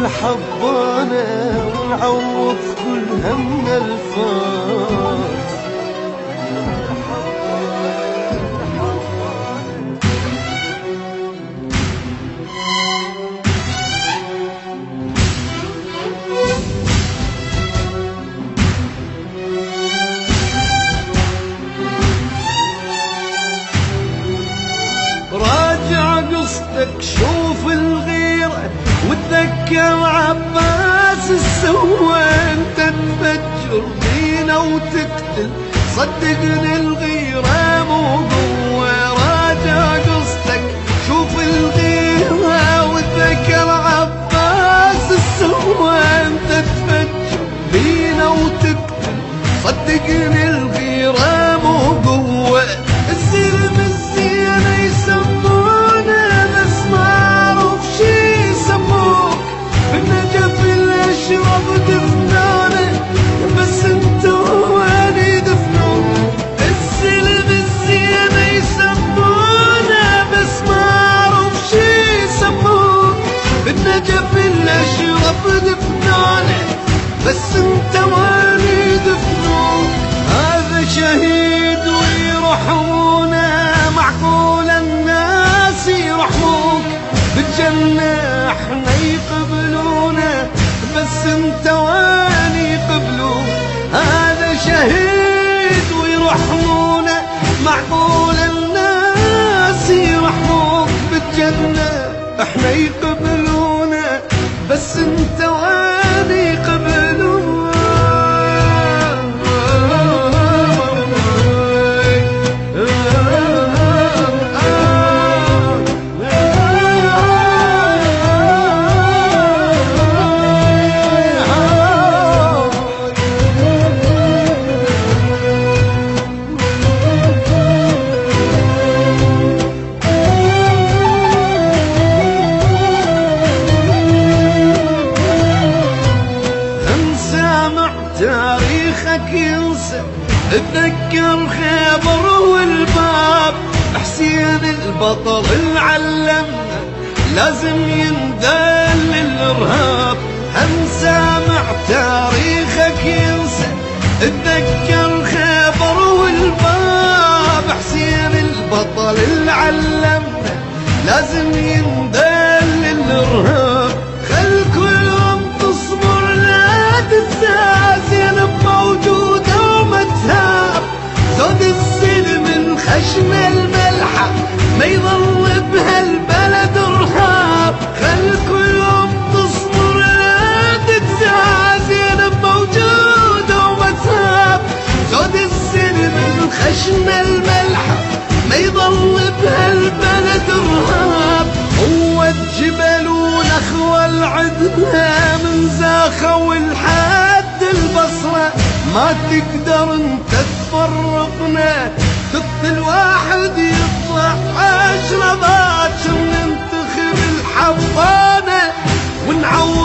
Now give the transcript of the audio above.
الحضانة ونعوض كل همنا الفاس. راجع قصتك شوف الغيرة وتذكر عباس السوى، انت تفجر بينا وتقتل صدقني الغيرة مو قوة. راجع قصتك شوف الغيرة وتذكر عباس السوى، انت تفجر بينا وتقتل صدقني الغيرة مو قوة. الزلم الزينة يسمونه بس ما اعرف شي يسموك، بالنجف الاشرب دفنانه بس انت وين يدفنوك. الزلم الزينة يسمونه بس ما اعرف شي يسموك، بالنجف الاشرب دفنانه بس انت وين يدفنوك. هذا شهيد ويرحمونه، معقول الناس يرحموك، بالجنة احنا يقبلونه بس انت وين يقبلوك. هذا شهيد ويرحمونه، معقول الناس يرحموك، بالجنة احنا يقبلونه بس انت وين يقبلوك. تاريخك ينسى، اتذكر خيبر والباب، حسين البطل العلمنا لازم يندل للارهاب. هنسامع تاريخك ينسى، اتذكر خيبر والباب، حسين البطل العلمنا لازم يندل للارهاب. خل كل يوم تصبر لا تنسى زينب موجودة وما تهاب، زود السلم من خشم الملحة ما يظل بهالبلد رهاب. خل كل يوم تصبر لا تنسى زينب موجودة وما تهاب، زود السلم من خشم الملحة ما يظل بهالبلد رهاب. قوة جبل ونخوة العدنا من زاخة والحد البصرة، ما تقدر انت تفرقنا، تقتل واحد يطلع 10 باكر ننتخب الحضانة ونعوض